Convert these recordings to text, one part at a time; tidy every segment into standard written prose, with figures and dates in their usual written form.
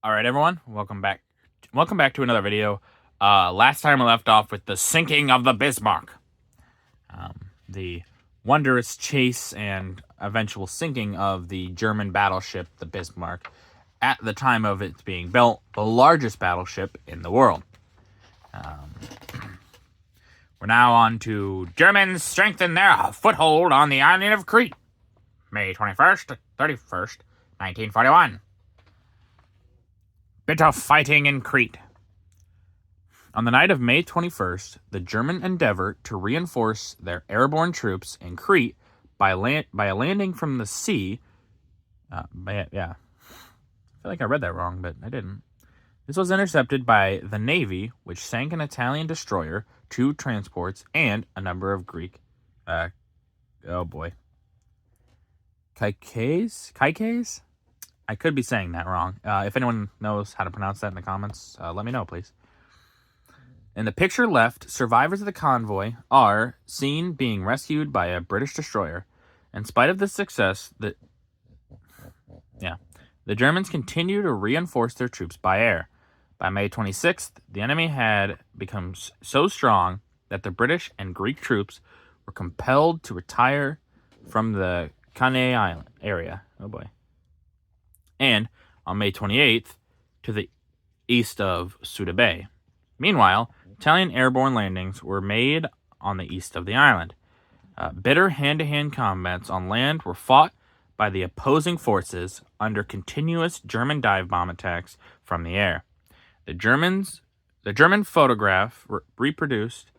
All right, everyone, welcome back. Welcome back to another video. Last time we left off with the sinking of the Bismarck, the wondrous chase and eventual sinking of the German battleship, the Bismarck, at the time of it being built, the largest battleship in the world. We're now on to Germans strengthen their foothold on the island of Crete, May 21st to 31st, 1941. Bit of fighting in Crete. On the night of May 21st, the German endeavored to reinforce their airborne troops in Crete by a landing from the sea. I feel like I read that wrong, but I didn't. This was intercepted by the Navy, which sank an Italian destroyer, 2 transports, and a number of Greek... Kaikes? I could be saying that wrong. If anyone knows how to pronounce that in the comments, let me know, please. In the picture left, survivors of the convoy are seen being rescued by a British destroyer. In spite of this success, the Germans continue to reinforce their troops by air. By May 26th, the enemy had become so strong that the British and Greek troops were compelled to retire from the Cannae Island area. Oh boy. And on May 28th, to the east of Suda Bay. Meanwhile, Italian airborne landings were made on the east of the island. Bitter hand-to-hand combats on land were fought by the opposing forces under continuous German dive bomb attacks from the air. The German photograph reproduced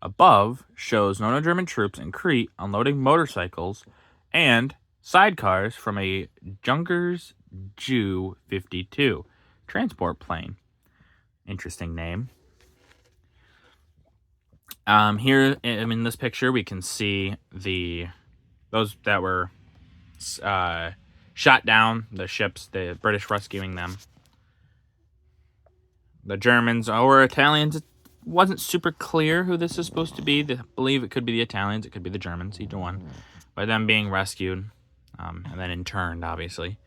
above shows German troops in Crete unloading motorcycles and sidecars from a Junkers Ju-52 transport plane. Interesting name. Here in this picture, we can see those that were shot down, the ships, the British rescuing them. The Germans or Italians, it wasn't super clear who this is supposed to be. I believe it could be the Italians, it could be the Germans, either one. By them being rescued, and then interned, obviously.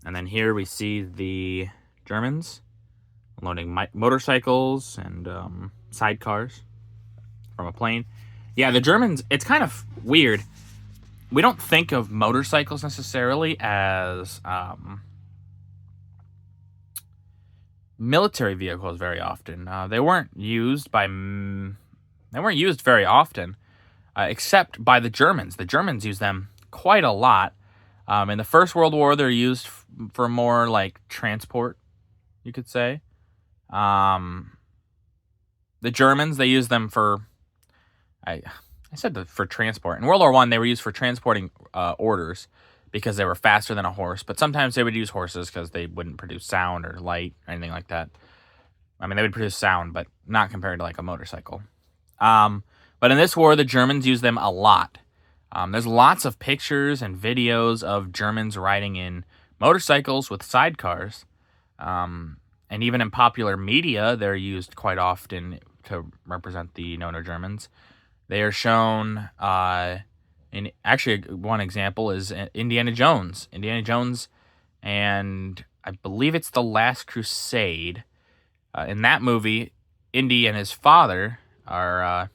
And then here we see the Germans unloading motorcycles and sidecars from a plane. Yeah, the Germans, it's kind of weird. We don't think of motorcycles necessarily as military vehicles very often. They weren't used very often, except by the Germans. The Germans use them quite a lot. In the First World War, they're used for more like transport, you could say. The Germans, they use them for, for transport. In World War I, they were used for transporting orders because they were faster than a horse. But sometimes they would use horses because they wouldn't produce sound or light or anything like that. I mean, they would produce sound, but not compared to like a motorcycle. But in this war, the Germans use them a lot. There's lots of pictures and videos of Germans riding in motorcycles with sidecars. And even in popular media, they're used quite often to represent the Germans. They are shown, in actually one example is Indiana Jones. Indiana Jones, and I believe it's The Last Crusade. In that movie, Indy and his father are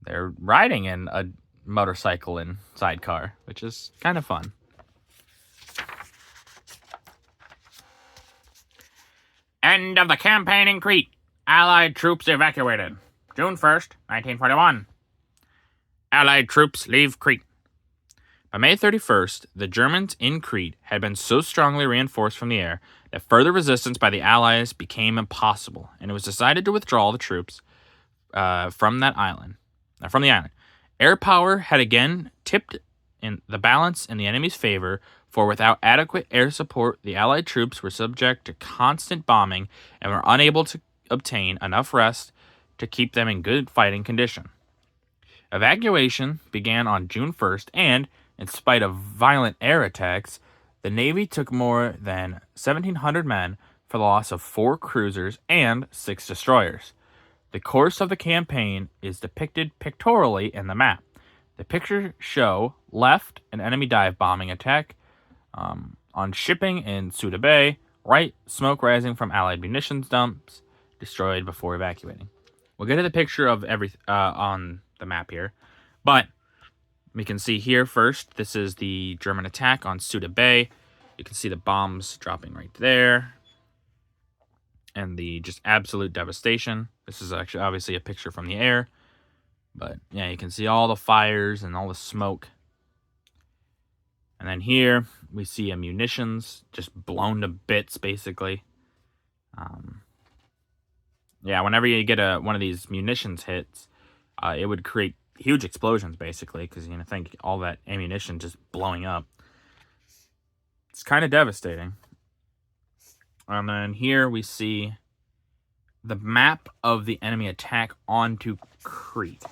they're riding in a motorcycle and sidecar, which is kind of fun. End of the campaign in Crete. Allied troops evacuated. June 1st, 1941. Allied troops leave Crete. By May 31st, the Germans in Crete had been so strongly reinforced from the air that further resistance by the Allies became impossible, and it was decided to withdraw the troops from the island. Air power had again tipped in the balance in the enemy's favor, for without adequate air support, the Allied troops were subject to constant bombing and were unable to obtain enough rest to keep them in good fighting condition. Evacuation began on June 1st, and, in spite of violent air attacks, the Navy took more than 1,700 men for the loss of 4 cruisers and 6 destroyers. The course of the campaign is depicted pictorially in the map. The pictures show left an enemy dive bombing attack On shipping in Suda Bay, right, smoke rising from Allied munitions dumps, destroyed before evacuating. We'll get to the picture of on the map here, but we can see here first, this is the German attack on Suda Bay. You can see the bombs dropping right there, and the just absolute devastation. This is actually obviously a picture from the air, but yeah, you can see all the fires and all the smoke. And then here we see a munitions just blown to bits, basically. Yeah, whenever you get one of these munitions hits, it would create huge explosions, basically, because you think all that ammunition just blowing up. It's kind of devastating. And then here we see the map of the enemy attack onto Crete.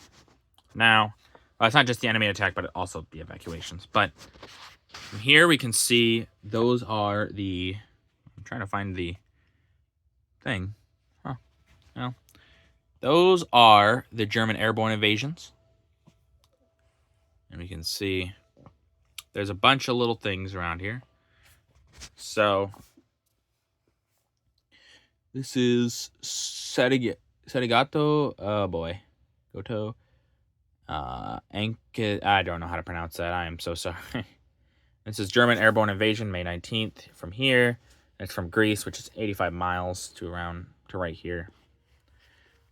Now, it's not just the enemy attack, but also the evacuations. But here we can see those are the... I'm trying to find the thing. Huh. No. Those are the German airborne invasions. And we can see there's a bunch of little things around here. So, this is Sarigato. Oh boy. Goto. Anke. I don't know how to pronounce that. I am so sorry. This is German airborne invasion, May 19th. From here, it's from Greece, which is 85 miles to right here.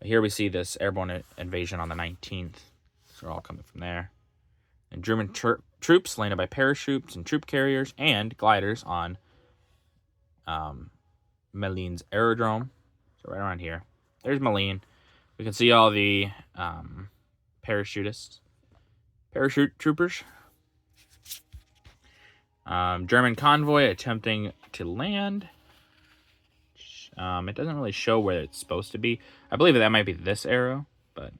But here we see this airborne invasion on the 19th. So we're all coming from there. And German troops landed by parachutes and troop carriers and gliders on Malines aerodrome. So right around here. There's Malines. We can see all the parachutists. Parachute troopers. German convoy attempting to land. It doesn't really show where it's supposed to be. I believe that might be this arrow, but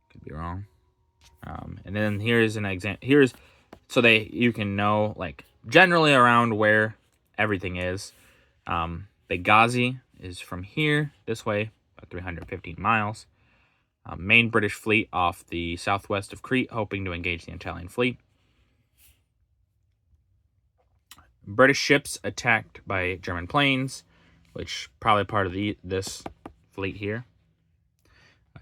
could be wrong. And then here's an example. So you can know like generally around where everything is. Benghazi is from here this way, about 315 miles. Main British fleet off the southwest of Crete, hoping to engage the Italian fleet. British ships attacked by German planes, which probably part of this fleet here.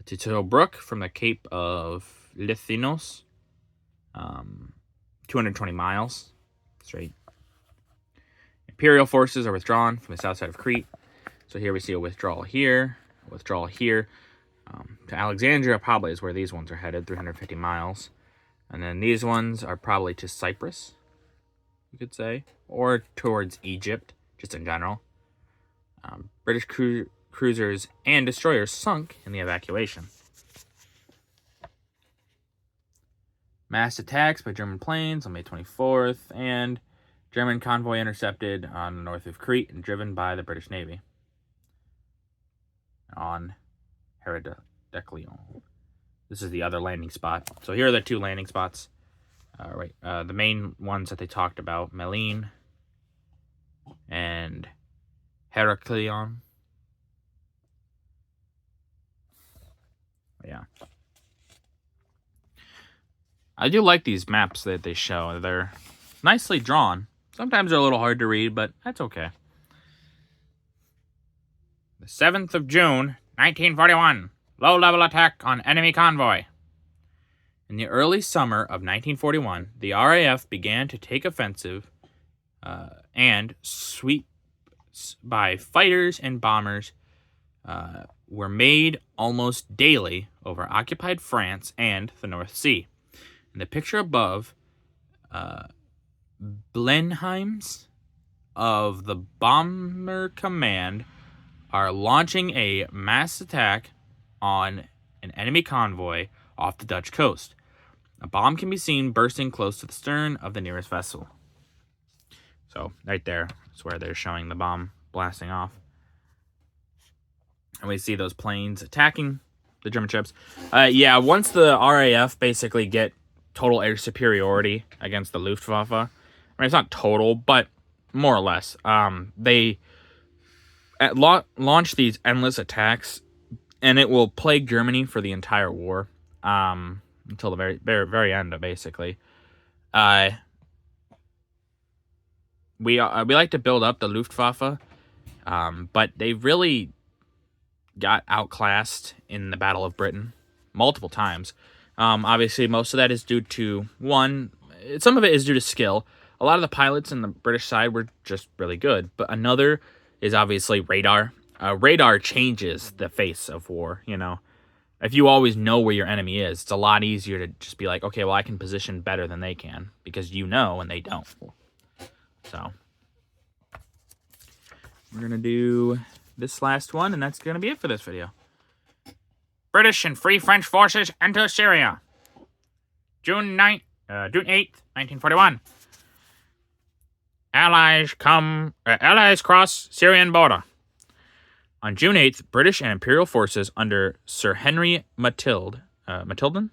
To Tobruk from the Cape of Lithinos, 220 miles straight. Imperial forces are withdrawn from the south side of Crete. So here we see a withdrawal here, a withdrawal here. To Alexandria probably is where these ones are headed, 350 miles. And then these ones are probably to Cyprus, you could say, or towards Egypt, just in general. British cruisers and destroyers sunk in the evacuation. Mass attacks by German planes on May 24th, and German convoy intercepted on the north of Crete and driven by the British Navy on Heraklion. This is the other landing spot. So here are the two landing spots. The main ones that they talked about, Malines and Heraklion. Yeah. I do like these maps that they show. They're nicely drawn. Sometimes they're a little hard to read, but that's okay. The 7th of June, 1941. Low-level attack on enemy convoy. In the early summer of 1941, the RAF began to take offensive and sweeps by fighters and bombers were made almost daily over occupied France and the North Sea. In the picture above, Blenheims of the Bomber Command are launching a mass attack on an enemy convoy off the Dutch coast. A bomb can be seen bursting close to the stern of the nearest vessel. So, right there is where they're showing the bomb blasting off. And we see those planes attacking the German ships. Yeah, once the RAF basically get total air superiority against the Luftwaffe, I mean, it's not total, but more or less. They launch these endless attacks, and it will plague Germany for the entire war. Until the very end, basically. we like to build up the Luftwaffe, but they really got outclassed in the Battle of Britain multiple times. Obviously, most of that is due to some of it is due to skill. A lot of the pilots in the British side were just really good, but another is obviously radar. Radar changes the face of war, you know. If you always know where your enemy is, it's a lot easier to just be like, okay, well, I can position better than they can, because you know and they don't. So, we're going to do this last one, and that's going to be it for this video. British and Free French forces enter Syria. June 8th, 1941. Allies cross Syrian border. On June 8th, British and Imperial forces under Sir Henry Matildan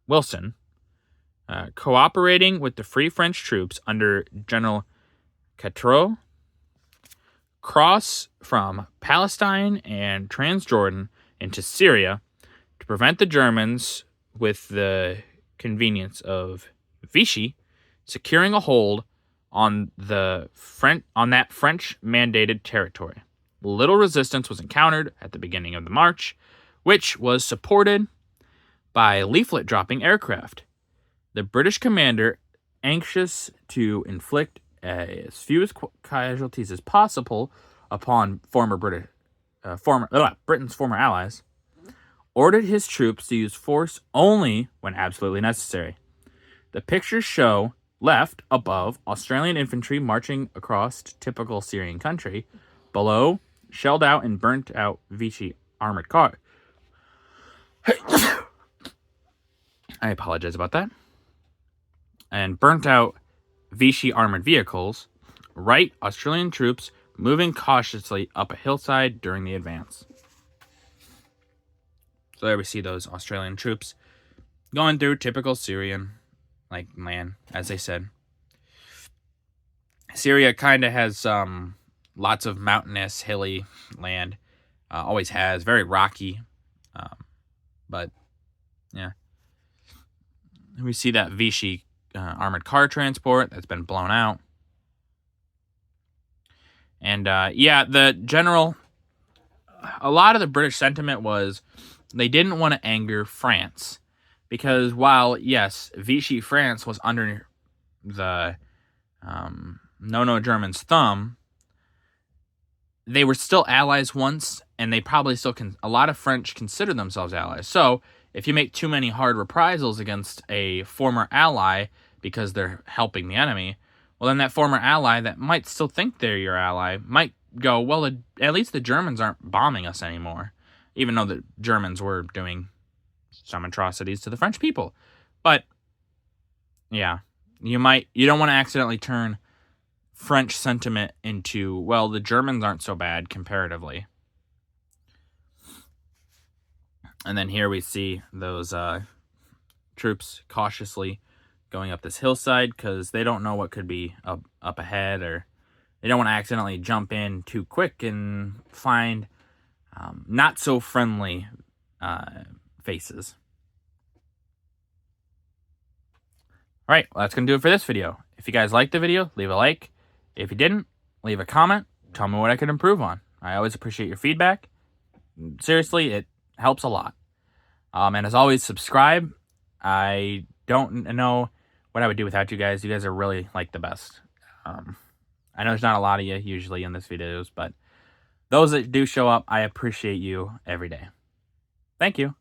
Wilson, cooperating with the Free French troops under General Catroux, cross from Palestine and Transjordan into Syria to prevent the Germans, with the convenience of Vichy securing a hold on that French-mandated territory. Little resistance was encountered at the beginning of the march, which was supported by leaflet-dropping aircraft. The British commander, anxious to inflict as few casualties as possible upon Britain's former allies, ordered his troops to use force only when absolutely necessary. The pictures show, left, above, Australian infantry marching across typical Syrian country. Below, shelled out and burnt out Vichy armored car. I apologize about that. And burnt out Vichy armored vehicles. Right, Australian troops moving cautiously up a hillside during the advance. So there we see those Australian troops going through typical Syrian land, as they said. Syria kind of has lots of mountainous, hilly land. Always has. Very rocky. But, yeah. We see that Vichy armored car transport that's been blown out. And, the general... A lot of the British sentiment was they didn't want to anger France. Because while, yes, Vichy France was under the no Germans' thumb, they were still allies once, and they probably still a lot of French consider themselves allies. So, if you make too many hard reprisals against a former ally because they're helping the enemy, well, then that former ally that might still think they're your ally might go, well, at least the Germans aren't bombing us anymore, even though the Germans were doing some atrocities to the French people. But, yeah, you don't want to accidentally turn French sentiment into, well, the Germans aren't so bad comparatively. And then here we see those troops cautiously going up this hillside because they don't know what could be up ahead, or they don't want to accidentally jump in too quick and find not so friendly faces. Alright, well, that's going to do it for this video. If you guys liked the video, leave a like. If you didn't, leave a comment. Tell me what I could improve on. I always appreciate your feedback. Seriously, it helps a lot. And as always, subscribe. I don't know what I would do without you guys. You guys are really, the best. I know there's not a lot of you usually in this videos, but those that do show up, I appreciate you every day. Thank you.